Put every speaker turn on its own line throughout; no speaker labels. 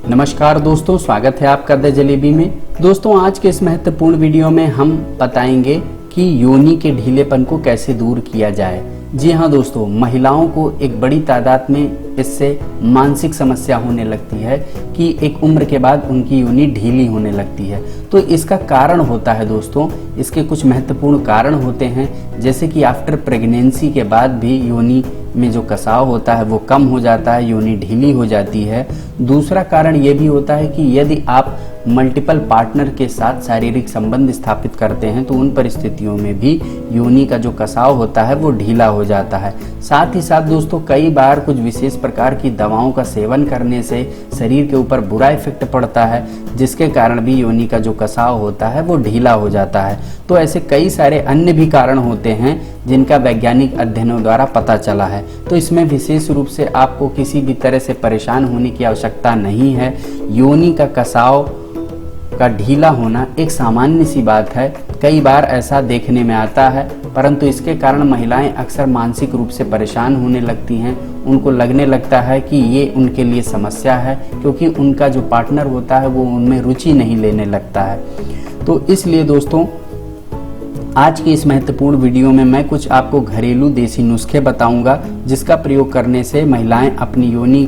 नमस्कार दोस्तों, स्वागत है आपका द जलेबी में। दोस्तों, आज के इस महत्वपूर्ण वीडियो में हम बताएंगे कि योनि के ढीलेपन को कैसे दूर किया जाए। जी हाँ दोस्तों, महिलाओं को एक बड़ी तादाद में इससे मानसिक समस्या होने लगती है कि एक उम्र के बाद उनकी योनि ढीली होने लगती है। तो इसका कारण होता है दोस्तों, इसके कुछ महत्वपूर्ण कारण होते हैं, जैसे कि आफ्टर प्रेगनेंसी के बाद भी योनि में जो कसाव होता है वो कम हो जाता है, योनि ढीली हो जाती है। दूसरा कारण ये भी होता है कि यदि आप मल्टीपल पार्टनर के साथ शारीरिक संबंध स्थापित करते हैं तो उन परिस्थितियों में भी योनि का जो कसाव होता है वो ढीला हो जाता है। साथ ही साथ दोस्तों, कई बार कुछ विशेष प्रकार की दवाओं का सेवन करने से शरीर के ऊपर बुरा इफेक्ट पड़ता है, जिसके कारण भी योनि का जो कसाव होता है वो ढीला हो जाता है। तो ऐसे कई सारे अन्य भी कारण होते हैं जिनका वैज्ञानिक अध्ययनों द्वारा पता चला है। तो इसमें विशेष रूप से आपको किसी भी तरह से परेशान होने की आवश्यकता नहीं है। योनि का कसाव का ढीला होना एक सामान्य सी बात है, कई बार ऐसा देखने में आता है, परंतु इसके कारण महिलाएं अक्सर मानसिक रूप से परेशान होने लगती हैं। उनको लगने लगता है कि ये उनके लिए समस्या है, क्योंकि उनका जो पार्टनर होता है वो उनमें रुचि नहीं लेने लगता है। तो इसलिए दोस्तों, आज की इस महत्वपूर्ण वीडियो में मैं कुछ आपको घरेलू देसी नुस्खे बताऊंगा, जिसका प्रयोग करने से महिलाएं अपनी योनि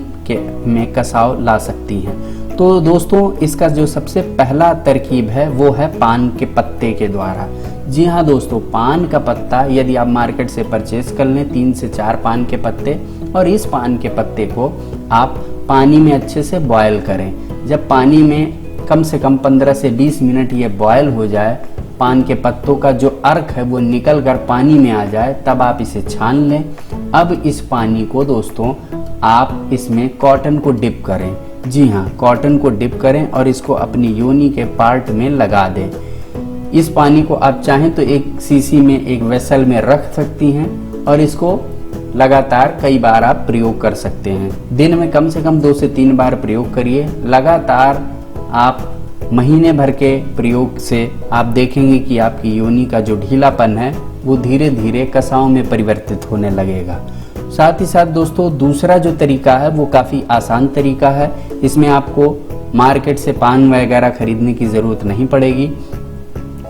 में कसाव ला सकती हैं। तो दोस्तों, इसका जो सबसे पहला तरकीब है वो है पान के पत्ते के द्वारा। जी हाँ दोस्तों, पान का पत्ता यदि आप मार्केट से परचेज कर लें 3 से 4 पान के पत्ते, और इस पान के पत्ते को आप पानी में अच्छे से बॉयल करें। जब पानी में कम से कम 15 से 20 मिनट ये बॉयल हो जाए, पान के पत्तों का जो अर्क है वो निकल कर पानी में आ जाए, तब आप इसे छान लें। अब इस पानी को दोस्तों आप इसमें कॉटन को डिप करें। जी हाँ, कॉटन को डिप करें और इसको अपनी योनि के पार्ट में लगा दें। इस पानी को आप चाहें तो एक सीसी में, एक वेसल में रख सकती हैं और इसको लगातार कई बार आप प्रयोग कर सकते हैं। दिन में कम से कम 2 से 3 बार प्रयोग करिए। लगातार आप महीने भर के प्रयोग से आप देखेंगे कि आपकी योनि का जो ढीलापन है वो धीरे धीरे कसाव में परिवर्तित होने लगेगा। साथ ही साथ दोस्तों, दूसरा जो तरीका है वो काफ़ी आसान तरीका है। इसमें आपको मार्केट से पान वगैरह खरीदने की ज़रूरत नहीं पड़ेगी।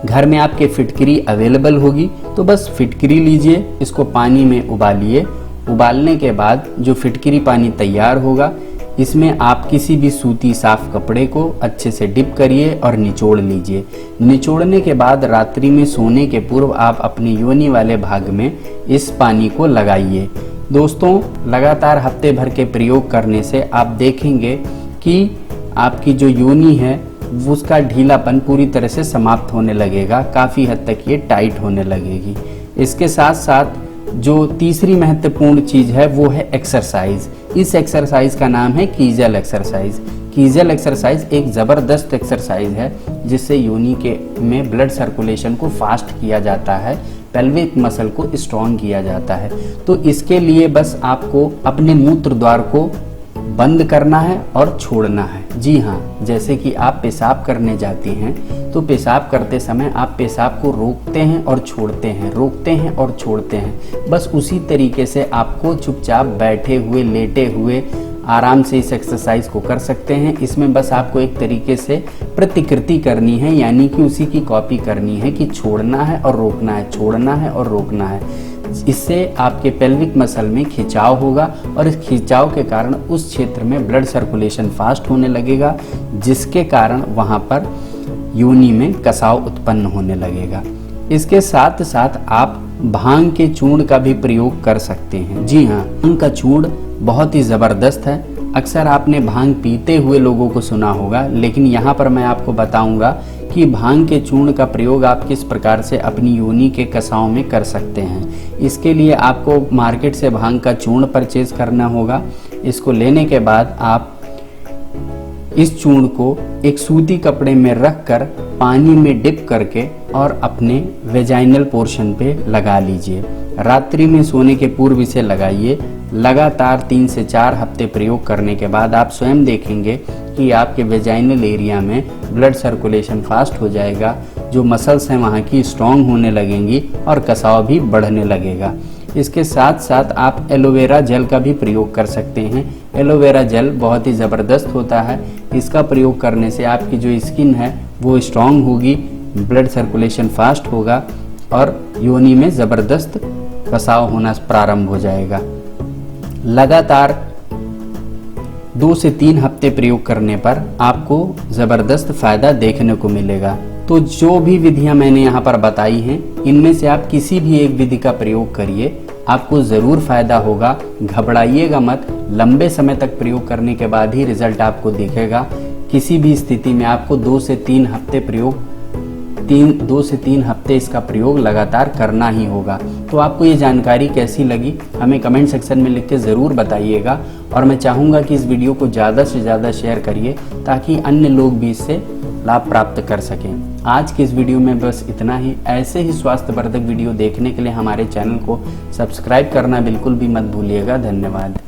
घर में आपके फिटकरी अवेलेबल होगी तो बस फिटकरी लीजिए, इसको पानी में उबालिए। उबालने के बाद जो फिटकरी पानी तैयार होगा, इसमें आप किसी भी सूती साफ कपड़े को अच्छे से डिप करिए और निचोड़ लीजिए। निचोड़ने के बाद रात्रि में सोने के पूर्व आप अपनी योनि वाले भाग में इस पानी को लगाइए। दोस्तों, लगातार हफ्ते भर के प्रयोग करने से आप देखेंगे कि आपकी जो योनि है उसका ढीलापन पूरी तरह से समाप्त होने लगेगा, काफ़ी हद तक ये टाइट होने लगेगी। इसके साथ साथ जो तीसरी महत्वपूर्ण चीज़ है वो है एक्सरसाइज। इस एक्सरसाइज का नाम है कीजल एक्सरसाइज। कीजल एक्सरसाइज एक ज़बरदस्त एक्सरसाइज है जिससे योनि के में ब्लड सर्कुलेशन को फास्ट किया जाता है, पेल्विक मसल को स्ट्रॉन्ग किया जाता है। तो इसके लिए बस आपको अपने मूत्र द्वार को बंद करना है और छोड़ना है। जी हाँ, जैसे कि आप पेशाब करने जाती हैं तो पेशाब करते समय आप पेशाब को रोकते हैं और छोड़ते हैं, रोकते हैं और छोड़ते हैं। बस उसी तरीके से आपको चुपचाप बैठे हुए, लेटे हुए आराम से इस एक्सरसाइज को कर सकते हैं। इसमें बस आपको एक तरीके से प्रतिकृति करनी है, यानी कि उसी की कॉपी करनी है कि छोड़ना है और रोकना है, छोड़ना है और रोकना है। इससे आपके पेल्विक मसल में खिंचाव होगा और इस खिंचाव के कारण उस क्षेत्र में ब्लड सर्कुलेशन फास्ट होने लगेगा, जिसके कारण वहाँ पर योनि में कसाव उत्पन्न होने लगेगा। इसके साथ साथ आप भांग के चूर्ण का भी प्रयोग कर सकते हैं। जी हाँ, भांग का चूर्ण बहुत ही ज़बरदस्त है। अक्सर आपने भांग पीते हुए लोगों को सुना होगा, लेकिन यहाँ पर मैं आपको बताऊंगा कि भांग के चूर्ण का प्रयोग आप किस प्रकार से अपनी योनि के कसाव में कर सकते हैं। इसके लिए आपको मार्केट से भांग का चूर्ण परचेज करना होगा। इसको लेने के बाद आप इस चूर्ण को एक सूती कपड़े में रखकर पानी में डिप करके और अपने वेजाइनल पोर्शन पे लगा लीजिए। रात्रि में सोने के पूर्व इसे लगाइए। लगातार 3 से 4 हफ्ते प्रयोग करने के बाद आप स्वयं देखेंगे कि आपके वेजाइनल एरिया में ब्लड सर्कुलेशन फास्ट हो जाएगा, जो मसल्स हैं वहाँ की स्ट्रॉन्ग होने लगेंगी और कसाव भी बढ़ने लगेगा। इसके साथ साथ आप एलोवेरा जेल का भी प्रयोग कर सकते हैं। एलोवेरा जेल बहुत ही ज़बरदस्त होता है। इसका प्रयोग करने से आपकी जो स्किन है वो स्ट्रांग होगी, ब्लड सर्कुलेशन फास्ट होगा और योनि में ज़बरदस्त पसाव होना प्रारंभ हो जाएगा। लगातार 2 से 3 हफ्ते प्रयोग करने पर आपको ज़बरदस्त फ़ायदा देखने को मिलेगा। तो जो भी विधियां मैंने यहाँ पर बताई हैं, इनमें से आप किसी भी एक विधि का प्रयोग करिए, आपको ज़रूर फ़ायदा होगा। घबराइएगा मत, लंबे समय तक प्रयोग करने के बाद ही रिजल्ट आपको दिखेगा। किसी भी स्थिति में आपको 2 से 3 हफ्ते इसका प्रयोग लगातार करना ही होगा। तो आपको ये जानकारी कैसी लगी हमें कमेंट सेक्शन में लिख के ज़रूर बताइएगा, और मैं चाहूँगा कि इस वीडियो को ज़्यादा से ज़्यादा शेयर करिए ताकि अन्य लोग भी इससे लाभ प्राप्त कर सकें। आज की इस वीडियो में बस इतना ही। ऐसे ही स्वास्थ्यवर्धक वीडियो देखने के लिए हमारे चैनल को सब्सक्राइब करना बिल्कुल भी मत भूलिएगा। धन्यवाद।